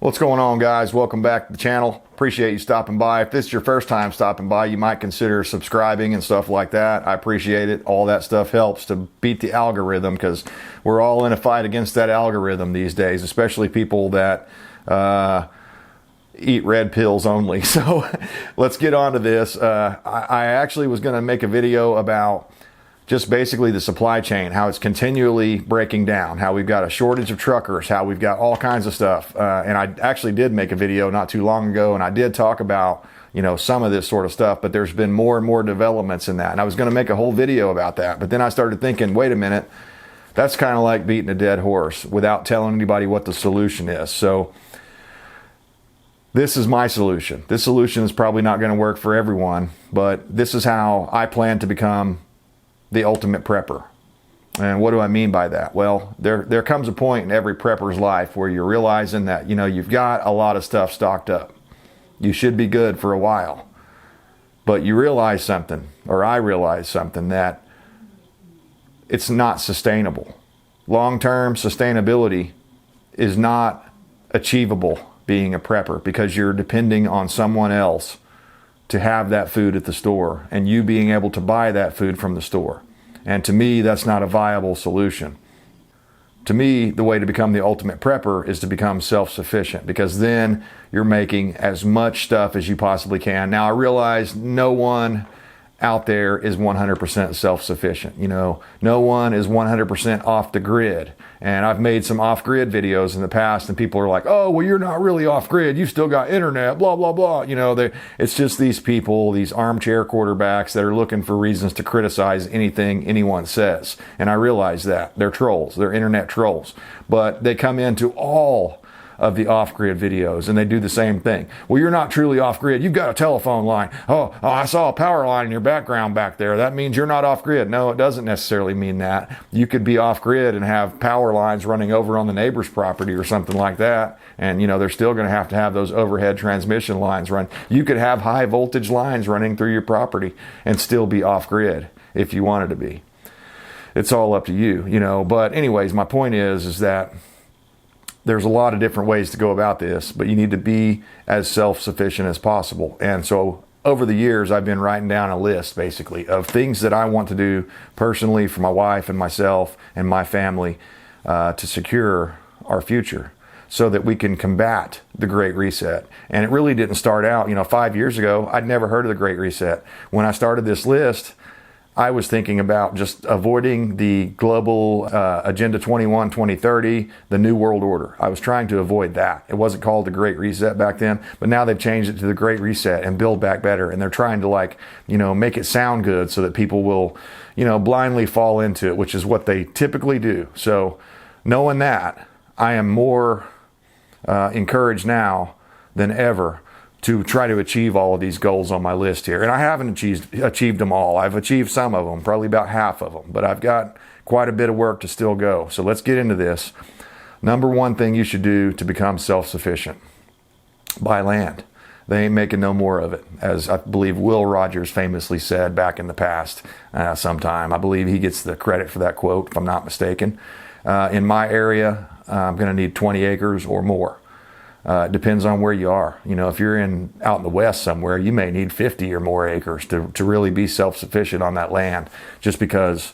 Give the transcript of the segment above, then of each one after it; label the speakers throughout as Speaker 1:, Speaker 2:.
Speaker 1: What's going on, guys? Welcome back to the channel. Appreciate you stopping by. If this is your first time stopping by, you might consider subscribing and stuff like that. I appreciate it. All that stuff helps to beat the algorithm, because we're all in a fight against that algorithm these days, especially people that eat red pills only. So let's get on to this. I actually was going to make a video about just basically the supply chain, how it's continually breaking down, how we've got a shortage of truckers, how we've got all kinds of stuff. And I actually did make a video not too long ago, and I did talk about, some of this sort of stuff, but there's been more and more developments in that. And I was going to make a whole video about that, but then I started thinking, wait a minute, that's kind of like beating a dead horse without telling anybody what the solution is. So this is my solution. This solution is probably not going to work for everyone, but this is how I plan to become the ultimate prepper. And what do I mean by that? Well, there comes a point in every prepper's life where you're realizing that, you've got a lot of stuff stocked up. You should be good for a while. But you realize something, or I realize something, that it's not sustainable. Long-term sustainability is not achievable being a prepper, because you're depending on someone else to have that food at the store and you being able to buy that food from the store. And to me, that's not a viable solution. To me, the way to become the ultimate prepper is to become self-sufficient, because then you're making as much stuff as you possibly can. Now, I realize no one out there is 100% self-sufficient. No one is 100% off the grid. And I've made some off-grid videos in the past, and people are like, oh, well, you're not really off-grid. You still got internet, blah, blah, blah. It's just these people, these armchair quarterbacks that are looking for reasons to criticize anything anyone says. And I realize that. They're trolls. They're internet trolls. But they come into all of the off-grid videos and they do the same thing. Well, you're not truly off-grid. You've got a telephone line. Oh, I saw a power line in your background back there. That means you're not off-grid. No, it doesn't necessarily mean that. You could be off-grid and have power lines running over on the neighbor's property or something like that. And, they're still going to have those overhead transmission lines run. You could have high voltage lines running through your property and still be off-grid if you wanted to be. It's all up to you, But anyways, my point is that there's a lot of different ways to go about this, but you need to be as self-sufficient as possible. And so over the years, I've been writing down a list, basically, of things that I want to do personally for my wife and myself and my family to secure our future, so that we can combat the Great Reset. And it really didn't start out, 5 years ago, I'd never heard of the Great Reset. When I started this list, I was thinking about just avoiding the global Agenda 21, 2030, the New World Order. I was trying to avoid that. It wasn't called the Great Reset back then, but now they've changed it to the Great Reset and Build Back Better. And they're trying to make it sound good so that people will, blindly fall into it, which is what they typically do. So knowing that, I am more encouraged now than ever to try to achieve all of these goals on my list here. And I haven't achieved them all. I've achieved some of them, probably about half of them, but I've got quite a bit of work to still go. So let's get into this. Number one thing you should do to become self-sufficient: buy land. They ain't making no more of it, as I believe Will Rogers famously said back in the past sometime. I believe he gets the credit for that quote, if I'm not mistaken. In my area, I'm going to need 20 acres or more. It depends on where you are. If you're out in the West somewhere, you may need 50 or more acres to really be self-sufficient on that land, just because,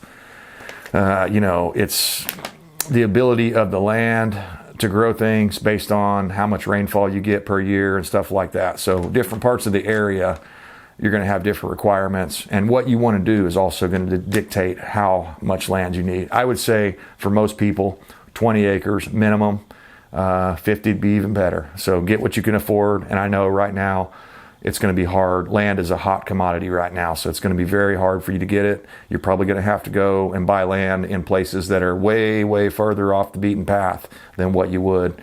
Speaker 1: it's the ability of the land to grow things based on how much rainfall you get per year and stuff like that. So different parts of the area, you're going to have different requirements, and what you want to do is also going to dictate how much land you need. I would say for most people, 20 acres minimum. 50 would be even better. So get what you can afford. And I know right now it's going to be hard. Land is a hot commodity right now, so it's going to be very hard for you to get it. You're probably going to have to go and buy land in places that are way, way further off the beaten path than what you would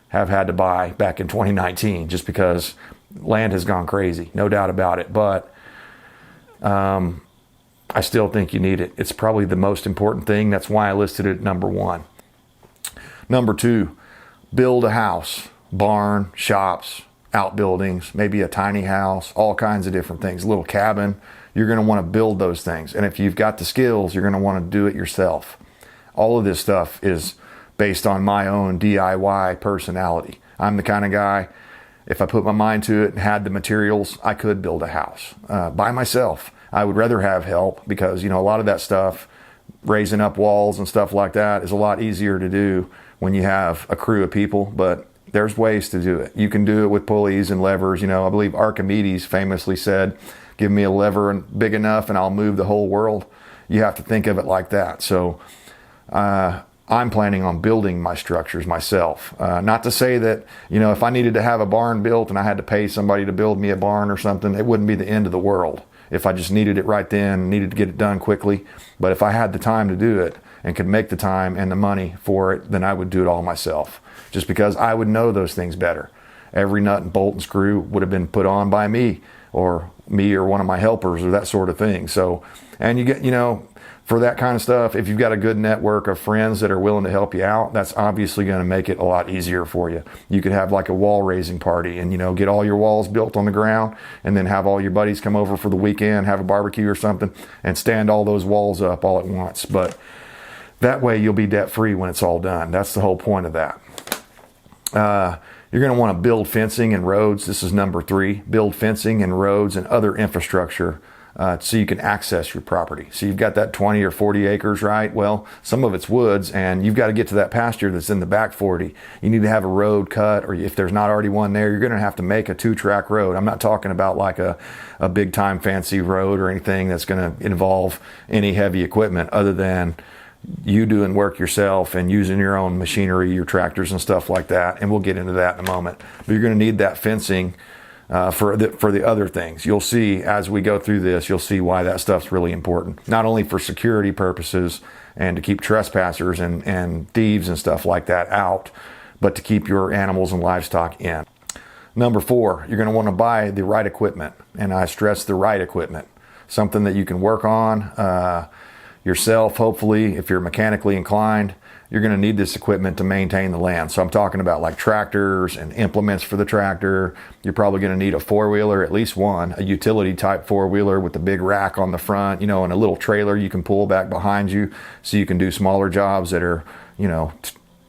Speaker 1: have had to buy back in 2019, just because land has gone crazy, no doubt about it. But I still think you need it. It's probably the most important thing. That's why I listed it at number one. Number two, build a house, barn, shops, outbuildings, maybe a tiny house, all kinds of different things, a little cabin. You're going to want to build those things. And if you've got the skills, you're going to want to do it yourself. All of this stuff is based on my own DIY personality. I'm the kind of guy, if I put my mind to it and had the materials, I could build a house by myself. I would rather have help because, you know, a lot of that stuff, raising up walls and stuff like that, is a lot easier to do when you have a crew of people, but there's ways to do it. You can do it with pulleys and levers. You know, I believe Archimedes famously said, give me a lever big enough and I'll move the whole world. You have to think of it like that. So I'm planning on building my structures myself. Not to say that, you know, if I needed to have a barn built and I had to pay somebody to build me a barn or something, it wouldn't be the end of the world. If I just needed it right then, needed to get it done quickly. But if I had the time to do it and could make the time and the money for it, then I would do it all myself. Just because I would know those things better. Every nut and bolt and screw would have been put on by me or one of my helpers or that sort of thing. So, and you get, you know, for that kind of stuff, if you've got a good network of friends that are willing to help you out, that's obviously going to make it a lot easier for you. You could have like a wall raising party and, you know, get all your walls built on the ground and then have all your buddies come over for the weekend, have a barbecue or something, and stand all those walls up all at once. But that way you'll be debt free when it's all done. That's the whole point of that. You're going to want to build fencing and roads. This is number 3. Build fencing and roads and other infrastructure so you can access your property. So you've got that 20 or 40 acres, right? Well, some of it's woods, and you've got to get to that pasture that's in the back 40. You need to have a road cut, or if there's not already one there, you're going to have to make a 2-track road. I'm not talking about like a big time fancy road or anything that's going to involve any heavy equipment other than you doing work yourself and using your own machinery, your tractors and stuff like that. And we'll get into that in a moment. But you're going to need that fencing for the other things. You'll see as we go through this, you'll see why that stuff's really important. Not only for security purposes and to keep trespassers and thieves and stuff like that out, but to keep your animals and livestock in. Number 4, you're going to want to buy the right equipment. And I stress the right equipment. Something that you can work on yourself, hopefully. If you're mechanically inclined, you're going to need this equipment to maintain the land. So I'm talking about like tractors and implements for the tractor. You're probably going to need a 4-wheeler, at least one, a utility type 4-wheeler with a big rack on the front, you know, and a little trailer you can pull back behind you so you can do smaller jobs that are, you know,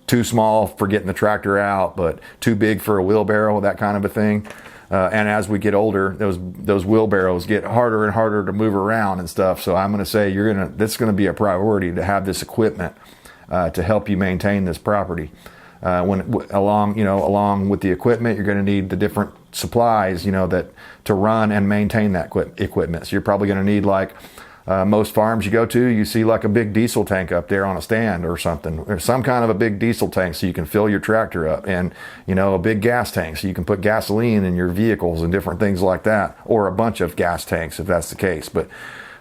Speaker 1: too small for getting the tractor out, but too big for a wheelbarrow, that kind of a thing. And as we get older, those wheelbarrows get harder and harder to move around and stuff. So I'm going to say that's going to be a priority to have this equipment to help you maintain this property. Along with the equipment, you're going to need the different supplies, you know, that to run and maintain that equipment. So you're probably going to need, like most farms you go to, you see like a big diesel tank up there on a stand or something, or some kind of a big diesel tank so you can fill your tractor up, and, you know, a big gas tank so you can put gasoline in your vehicles and different things like that, or a bunch of gas tanks if that's the case.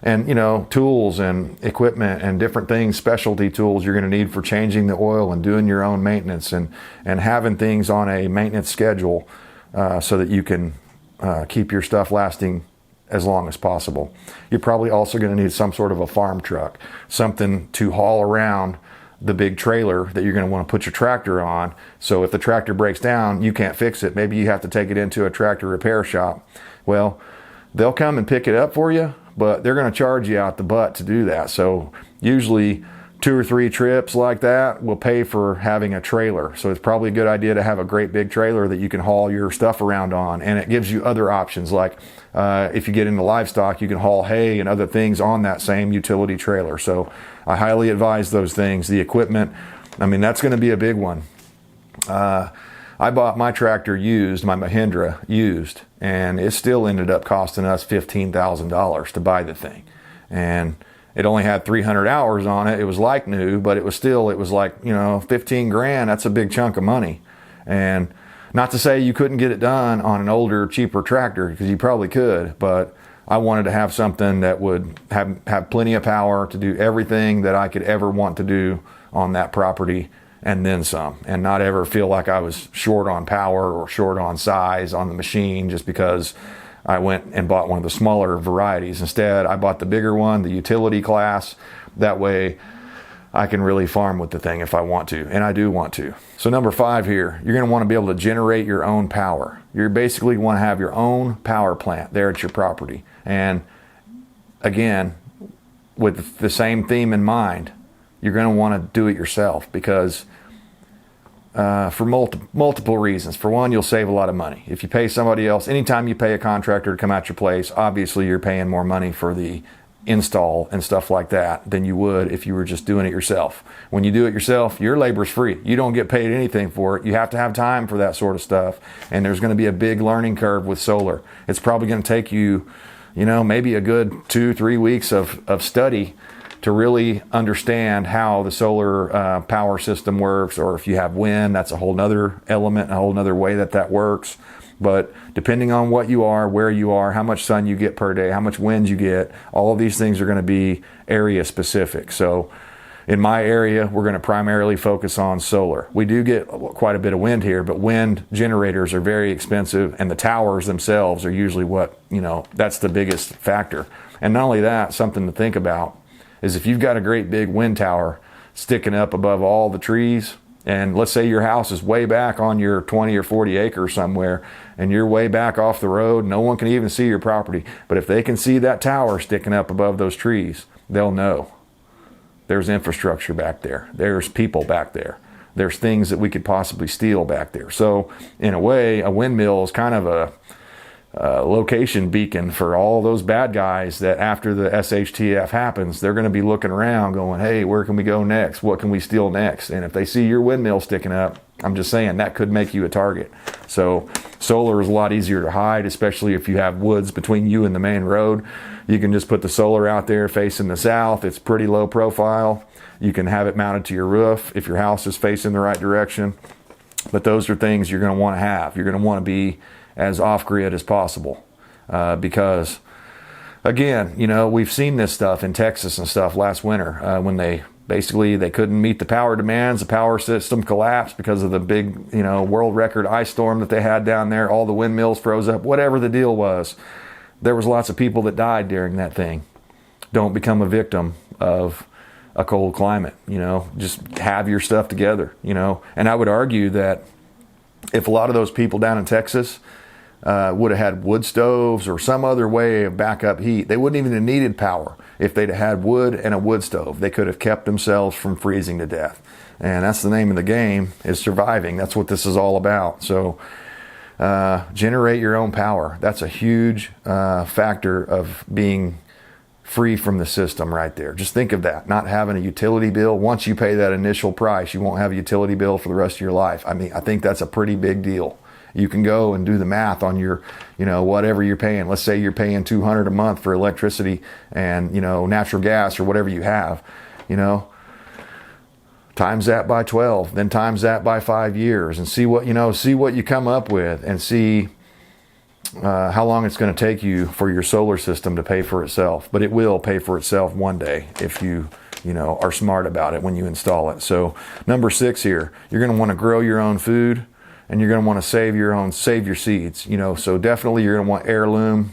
Speaker 1: And, you know, tools and equipment and different things, specialty tools you're going to need for changing the oil and doing your own maintenance and having things on a maintenance schedule so that you can keep your stuff lasting as long as possible. You're probably also going to need some sort of a farm truck, something to haul around the big trailer that you're going to want to put your tractor on. So if the tractor breaks down, you can't fix it. Maybe you have to take it into a tractor repair shop. Well, they'll come and pick it up for you, but they're going to charge you out the butt to do that. So usually 2 or 3 trips like that will pay for having a trailer. So it's probably a good idea to have a great big trailer that you can haul your stuff around on. And it gives you other options, like if you get into livestock, you can haul hay and other things on that same utility trailer. So I highly advise those things. The equipment, I mean, that's going to be a big one. I bought my tractor used, my Mahindra used, and it still ended up costing us $15,000 to buy the thing. And it only had 300 hours on it. It was like new, but it was like, you know, 15 grand. That's a big chunk of money. And not to say you couldn't get it done on an older, cheaper tractor, because you probably could, but I wanted to have something that would have plenty of power to do everything that I could ever want to do on that property, and then some, and not ever feel like I was short on power or short on size on the machine just because I went and bought one of the smaller varieties. Instead, I bought the bigger one, the utility class. That way I can really farm with the thing if I want to, and I do want to. So number 5 here, you're going to want to be able to generate your own power. You basically want to have your own power plant there at your property. And again, with the same theme in mind, you're going to want to do it yourself, because for multiple reasons. For one, you'll save a lot of money. If you pay somebody else, anytime you pay a contractor to come out your place, obviously you're paying more money for the install and stuff like that than you would if you were just doing it yourself. When you do it yourself, your labor's free. You don't get paid anything for it. You have to have time for that sort of stuff. And there's going to be a big learning curve with solar. It's probably going to take you, maybe a good 2-3 weeks of study to really understand how the solar power system works, or if you have wind, that's a whole nother element, a whole nother way that works. But depending on what you are, where you are, how much sun you get per day, how much wind you get, all of these things are going to be area specific. So in my area, we're going to primarily focus on solar. We do get quite a bit of wind here, but wind generators are very expensive, and the towers themselves are usually that's the biggest factor. And not only that, something to think about is if you've got a great big wind tower sticking up above all the trees, and let's say your house is way back on your 20 or 40 acres somewhere, and you're way back off the road, no one can even see your property. But if they can see that tower sticking up above those trees, they'll know there's infrastructure back there. There's people back there. There's things that we could possibly steal back there. So in a way, a windmill is kind of a location beacon for all those bad guys that after the SHTF happens, they're going to be looking around going, hey, where can we go next? What can we steal next? And if they see your windmill sticking up, I'm just saying that could make you a target. So solar is a lot easier to hide, especially if you have woods between you and the main road. You can just put the solar out there facing the south. It's pretty low profile. You can have it mounted to your roof if your house is facing the right direction. But those are things you're going to want to have. You're going to want to be as off-grid as possible, because again, we've seen this stuff in Texas and stuff last winter, when they couldn't meet the power demands. The power system collapsed because of the big, world record ice storm that they had down there. All the windmills froze up, whatever the deal was. There was lots of people that died during that thing. Don't become a victim of a cold climate, just have your stuff together, and I would argue that if a lot of those people down in Texas would have had wood stoves or some other way of backup heat, they wouldn't even have needed power. If they'd have had wood and a wood stove, they could have kept themselves from freezing to death. And that's the name of the game, is surviving. That's what this is all about. So generate your own power. That's a huge factor of being free from the system right there. Just think of that, not having a utility bill. Once you pay that initial price, you won't have a utility bill for the rest of your life. I mean, I think that's a pretty big deal. You can go and do the math on your, whatever you're paying. Let's say you're paying $200 a month for electricity and, natural gas or whatever you have, times that by 12, then times that by 5 years, and see what you come up with, and see how long it's going to take you for your solar system to pay for itself. But it will pay for itself one day if you are smart about it when you install it. So number 6 here, you're going to want to grow your own food, and you're going to want to save your seeds. So definitely you're going to want heirloom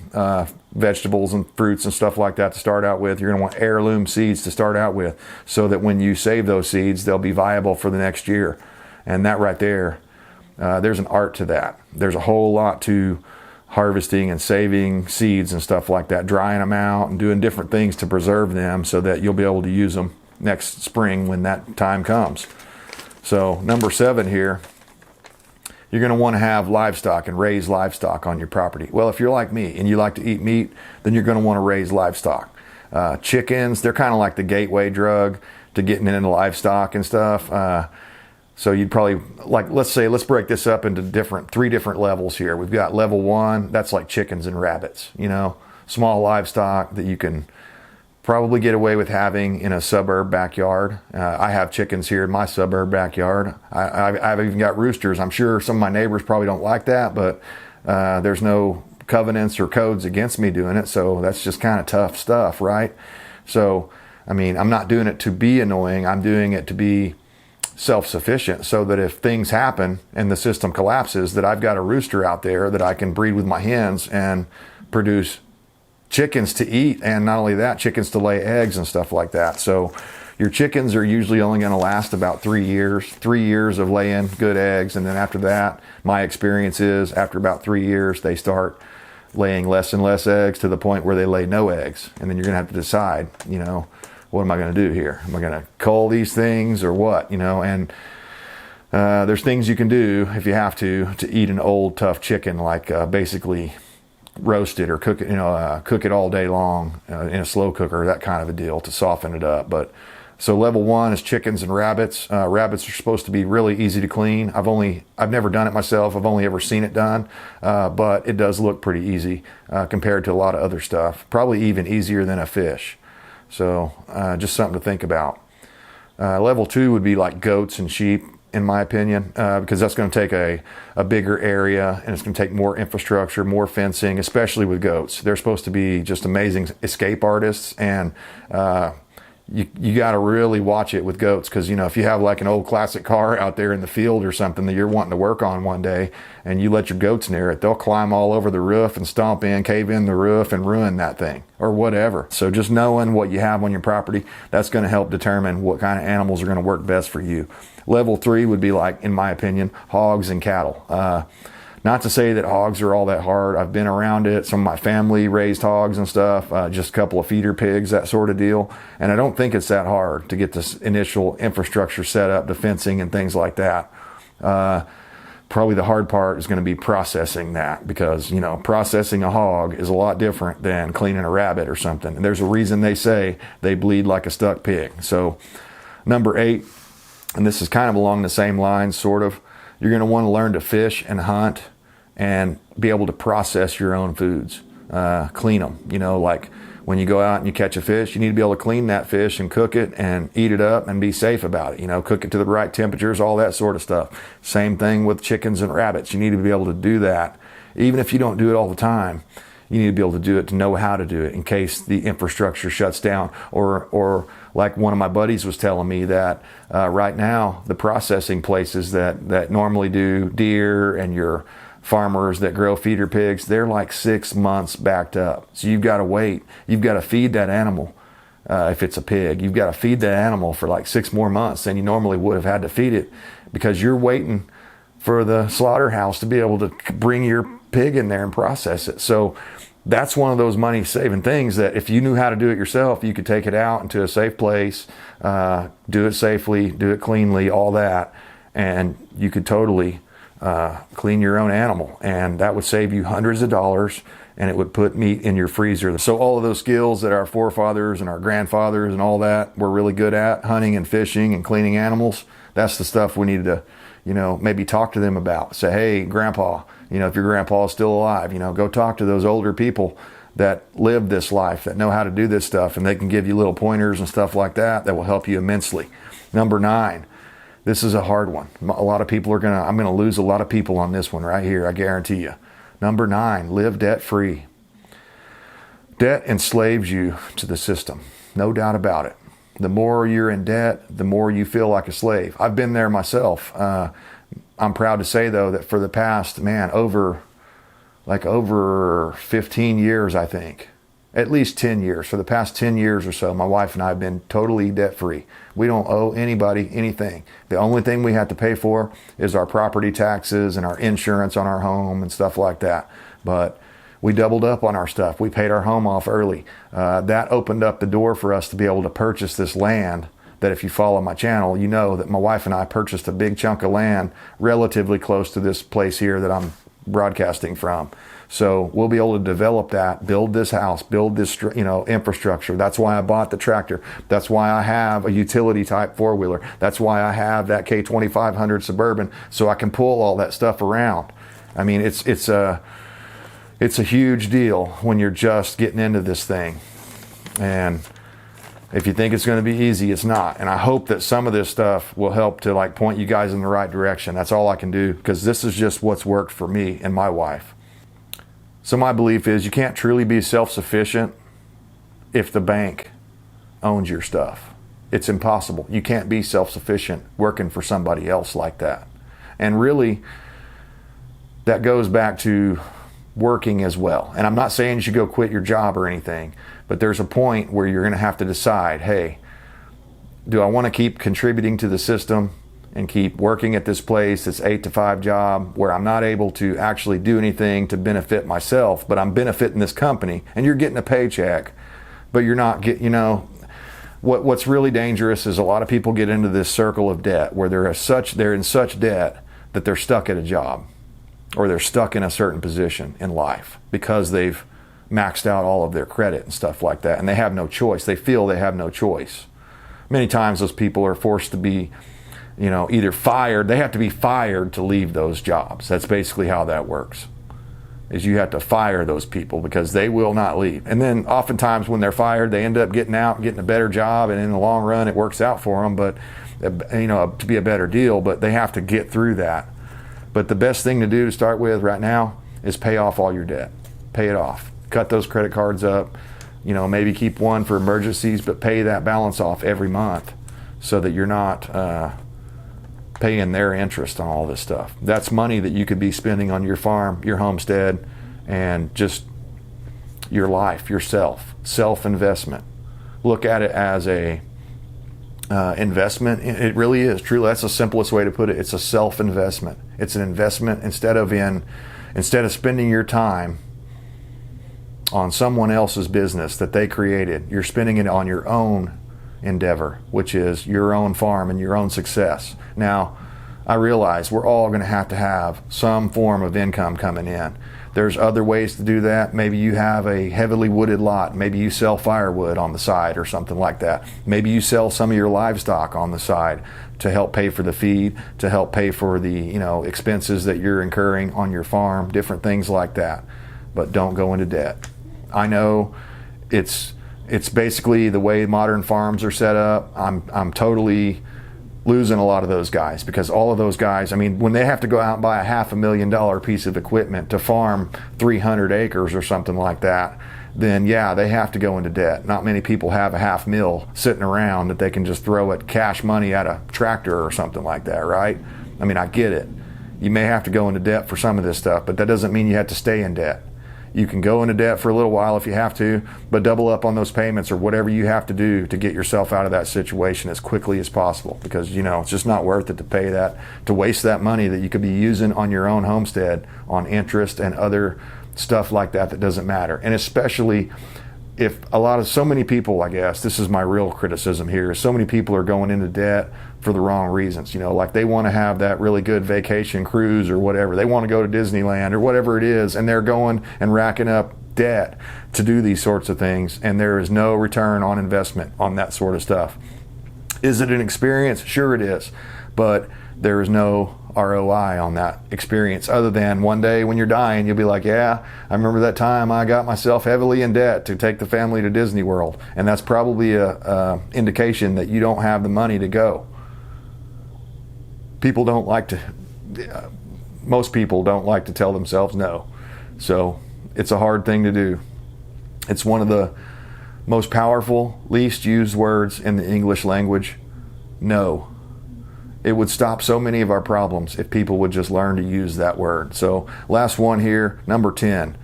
Speaker 1: vegetables and fruits and stuff like that to start out with. You're going to want heirloom seeds to start out with, so that when you save those seeds, they'll be viable for the next year. And that right there, there's an art to that. There's a whole lot to harvesting and saving seeds and stuff like that, drying them out and doing different things to preserve them so that you'll be able to use them next spring when that time comes. So number 7 here, you're going to want to have livestock and raise livestock on your property. Well, if you're like me and you like to eat meat, then you're going to want to raise livestock. Chickens, they're kind of like the gateway drug to getting into livestock and stuff. So you'd probably, let's break this up into 3 different levels here. We've got level 1, that's like chickens and rabbits, small livestock that you can probably get away with having in a suburb backyard. I have chickens here in my suburb backyard. I've even got roosters. I'm sure some of my neighbors probably don't like that, but there's no covenants or codes against me doing it. So that's just kind of tough stuff, right? So, I'm not doing it to be annoying. I'm doing it to be self-sufficient, so that if things happen and the system collapses, that I've got a rooster out there that I can breed with my hens and produce chickens to eat, and not only that, chickens to lay eggs and stuff like that. So your chickens are usually only going to last about 3 years, 3 years of laying good eggs, and then after that, my experience is after about 3 years, they start laying less and less eggs to the point where they lay no eggs. And then you're going to have to decide, what am I going to do here? Am I going to cull these things or what? And There's things you can do if you have to eat an old tough chicken, like basically roast it or cook it, cook it all day long in a slow cooker, that kind of a deal, to soften it up. But so level 1 is chickens and rabbits. Rabbits are supposed to be really easy to clean. I've never done it myself. I've only ever seen it done, but it does look pretty easy compared to a lot of other stuff. Probably even easier than a fish. So just something to think about. Level 2 would be like goats and sheep, in my opinion, because that's going to take a bigger area, and it's going to take more infrastructure, more fencing, especially with goats. They're supposed to be just amazing escape artists, and you got to really watch it with goats, because if you have like an old classic car out there in the field or something that you're wanting to work on one day, and you let your goats near it, they'll climb all over the roof and stomp in, cave in the roof, and ruin that thing or whatever. So just knowing what you have on your property, that's going to help determine what kind of animals are going to work best for you. Level 3 would be like, in my opinion, hogs and cattle. Not to say that hogs are all that hard. I've been around it. Some of my family raised hogs and stuff, just a couple of feeder pigs, that sort of deal. And I don't think it's that hard to get this initial infrastructure set up, the fencing and things like that. Probably the hard part is going to be processing that, because, processing a hog is a lot different than cleaning a rabbit or something. And there's a reason they say they bleed like a stuck pig. So number 8, and this is kind of along the same lines, sort of, you're going to want to learn to fish and hunt and be able to process your own foods, clean them. Like when you go out and you catch a fish, you need to be able to clean that fish and cook it and eat it up and be safe about it. Cook it to the right temperatures, all that sort of stuff. Same thing with chickens and rabbits. You need to be able to do that. Even if you don't do it all the time, you need to be able to do it, to know how to do it in case the infrastructure shuts down. Or like one of my buddies was telling me that right now, the processing places that normally do deer and your farmers that grow feeder pigs, they're like 6 months backed up. So you've got to wait. You've got to feed that animal. If it's a pig, you've got to feed that animal for like 6 more months than you normally would have had to feed it, because you're waiting for the slaughterhouse to be able to bring your pig in there and process it. So that's one of those money saving things that if you knew how to do it yourself, you could take it out into a safe place, do it safely, do it cleanly, all that, and you could totally clean your own animal, and that would save you hundreds of dollars, and it would put meat in your freezer. So all of those skills that our forefathers and our grandfathers and all that were really good at, hunting and fishing and cleaning animals, that's the stuff we needed to, maybe talk to them about. Say, hey, grandpa, if your grandpa is still alive, go talk to those older people that live this life, that know how to do this stuff, and they can give you little pointers and stuff like that will help you immensely. Number 9, this is a hard one. A lot of people I'm going to lose a lot of people on this one right here, I guarantee you. Number 9, live debt-free. Debt enslaves you to the system, no doubt about it. The more you're in debt, the more you feel like a slave. I've been there myself. I'm proud to say, though, that for the past, over 15 years, I think, at least 10 years, for the past 10 years or so, my wife and I have been totally debt-free. We don't owe anybody anything. The only thing we have to pay for is our property taxes and our insurance on our home and stuff like that. But we doubled up on our stuff. We paid our home off early. That opened up the door for us to be able to purchase this land that, if you follow my channel, you know that my wife and I purchased a big chunk of land relatively close to this place here that I'm broadcasting from. So we'll be able to develop that, build this house, build this, infrastructure. That's why I bought the tractor. That's why I have a utility type 4-wheeler. That's why I have that K2500 Suburban, so I can pull all that stuff around. I mean, it's a huge deal when you're just getting into this thing. And if you think it's going to be easy, it's not. And I hope that some of this stuff will help to point you guys in the right direction. That's all I can do, because this is just what's worked for me and my wife. So my belief is you can't truly be self-sufficient if the bank owns your stuff. It's impossible. You can't be self-sufficient working for somebody else like that. And really, that goes back to working as well. And I'm not saying you should go quit your job or anything, but there's a point where you're going to have to decide, hey, do I want to keep contributing to the system and keep working at this place, this 8-to-5 job, where I'm not able to actually do anything to benefit myself, but I'm benefiting this company, and you're getting a paycheck, but you're not getting, What's really dangerous is a lot of people get into this circle of debt where they're in such debt that they're stuck at a job, or they're stuck in a certain position in life because they've maxed out all of their credit and stuff like that, and they have no choice. They feel they have no choice. Many times those people are forced to be, either fired. They have to be fired to leave those jobs. That's basically how that works, is you have to fire those people because they will not leave. And then oftentimes when they're fired, they end up getting out, getting a better job, and in the long run it works out for them, but to be a better deal, but they have to get through that. But the best thing to do to start with right now is pay off all your debt. Pay it off. Cut those credit cards up. Maybe keep one for emergencies, but pay that balance off every month so that you're not paying their interest on all this stuff. That's money that you could be spending on your farm, your homestead, and just your life, yourself, self-investment. Look at it as a investment. It really is, truly. That's the simplest way to put it. It's a self-investment. It's an investment instead of spending your time on someone else's business that they created. You're spending it on your own endeavor, which is your own farm and your own success. Now, I realize we're all going to have some form of income coming in. There's other ways to do that. Maybe you have a heavily wooded lot. Maybe you sell firewood on the side or something like that. Maybe you sell some of your livestock on the side to help pay for the feed, to help pay for the expenses that you're incurring on your farm, different things like that. But don't go into debt. I know it's basically the way modern farms are set up. I'm totally losing a lot of those guys, because all of those guys, when they have to go out and buy a $500,000 piece of equipment to farm 300 acres or something like that, then yeah, they have to go into debt. Not many people have a $500,000 sitting around that they can just throw at cash money at a tractor or something like that, right? I get it. You may have to go into debt for some of this stuff, but that doesn't mean you have to stay in debt. You can go into debt for a little while if you have to, but double up on those payments or whatever you have to do to get yourself out of that situation as quickly as possible, because it's just not worth it to pay that, to waste that money that you could be using on your own homestead on interest and other stuff like that doesn't matter. And especially if so many people, I guess, this is my real criticism here, so many people are going into debt for the wrong reasons. Like they want to have that really good vacation cruise or whatever. They want to go to Disneyland or whatever it is, and they're going and racking up debt to do these sorts of things, and there is no return on investment on that sort of stuff. Is it an experience? Sure it is, but there is no ROI on that experience, other than one day when you're dying, you'll be like, yeah, I remember that time I got myself heavily in debt to take the family to Disney World. And that's probably a indication that you don't have the money to go. Most people don't like to tell themselves no. So it's a hard thing to do. It's one of the most powerful, least used words in the English language. No. It would stop so many of our problems if people would just learn to use that word. So last one here, number 10.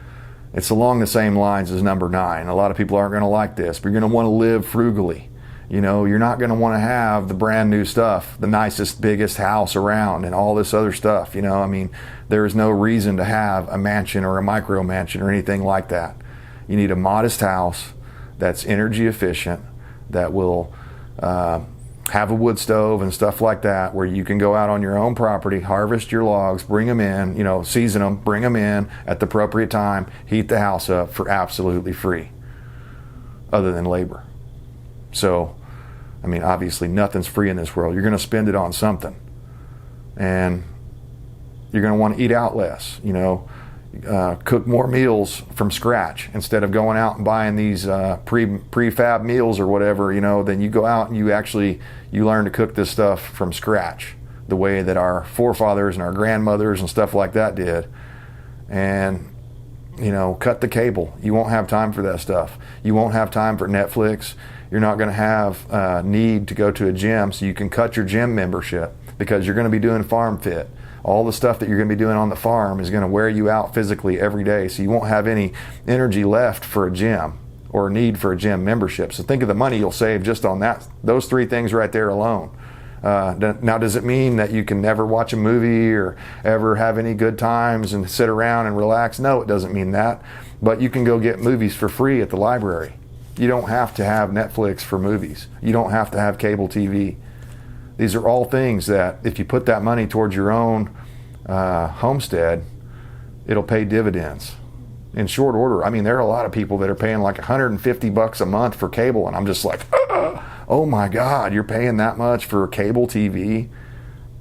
Speaker 1: It's along the same lines as number 9. A lot of people aren't going to like this, but you're going to want to live frugally. You're not going to want to have the brand new stuff, the nicest, biggest house around and all this other stuff. There is no reason to have a mansion or a micro mansion or anything like that. You need a modest house that's energy efficient, that will have a wood stove and stuff like that, where you can go out on your own property, harvest your logs, bring them in, season them, bring them in at the appropriate time, heat the house up for absolutely free, other than labor. So, obviously nothing's free in this world. You're going to spend it on something, and you're going to want to eat out less, cook more meals from scratch instead of going out and buying these prefab meals or whatever. Then you go out and you learn to cook this stuff from scratch, the way that our forefathers and our grandmothers and stuff like that did. And cut the cable. You won't have time for that stuff. You won't have time for Netflix. You're not going to have need to go to a gym, so you can cut your gym membership, because you're going to be doing farm fit. All the stuff that you're going to be doing on the farm is going to wear you out physically every day, so you won't have any energy left for a gym or a need for a gym membership. So think of the money you'll save just on those 3 things right there alone. Now, does it mean that you can never watch a movie or ever have any good times and sit around and relax? No, it doesn't mean that. But you can go get movies for free at the library. You don't have to have Netflix for movies. You don't have to have cable TV. These are all things that if you put that money towards your own homestead, it'll pay dividends in short order. I mean, there are a lot of people that are paying like $150 a month for cable, and I'm just like, oh my God, you're paying that much for cable TV?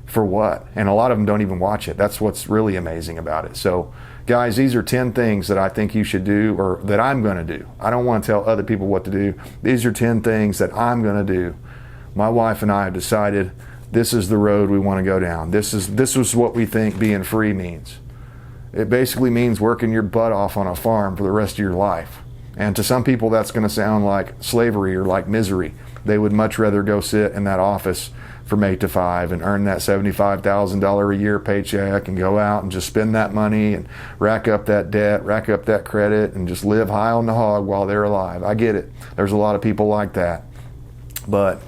Speaker 1: For what? And a lot of them don't even watch it. That's what's really amazing about it. So guys, these are 10 things that I think you should do, or that I'm going to do. I don't want to tell other people what to do. These are 10 things that I'm going to do. My wife and I have decided this is the road we want to go down. This is what we think being free means. It basically means working your butt off on a farm for the rest of your life. And to some people that's going to sound like slavery or like misery. They would much rather go sit in that office from 8 to 5 and earn that $75,000 a year paycheck and go out and just spend that money and rack up that debt, rack up that credit, and just live high on the hog while they're alive. I get it. There's a lot of people like that. But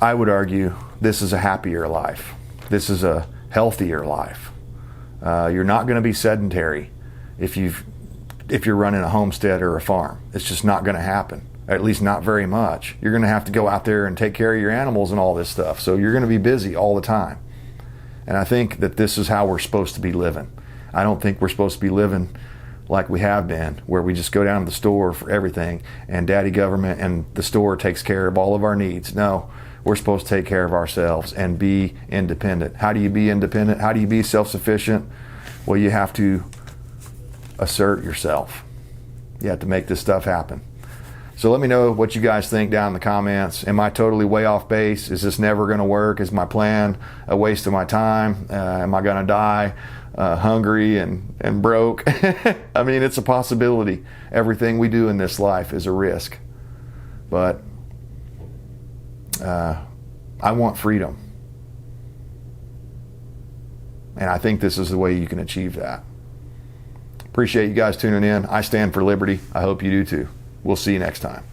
Speaker 1: I would argue this is a happier life. This is a healthier life. You're not going to be sedentary if you're running a homestead or a farm. It's just not going to happen. At least not very much. You're going to have to go out there and take care of your animals and all this stuff. So you're going to be busy all the time. And I think that this is how we're supposed to be living. I don't think we're supposed to be living like we have been, where we just go down to the store for everything and daddy government and the store takes care of all of our needs. No, we're supposed to take care of ourselves and be independent. How do you be independent? How do you be self-sufficient? Well, you have to assert yourself. You have to make this stuff happen. So let me know what you guys think down in the comments. Am I totally way off base? Is this never going to work? Is my plan a waste of my time? Am I going to die hungry and broke? I mean, it's a possibility. Everything we do in this life is a risk. But I want freedom. And I think this is the way you can achieve that. Appreciate you guys tuning in. I stand for liberty. I hope you do too. We'll see you next time.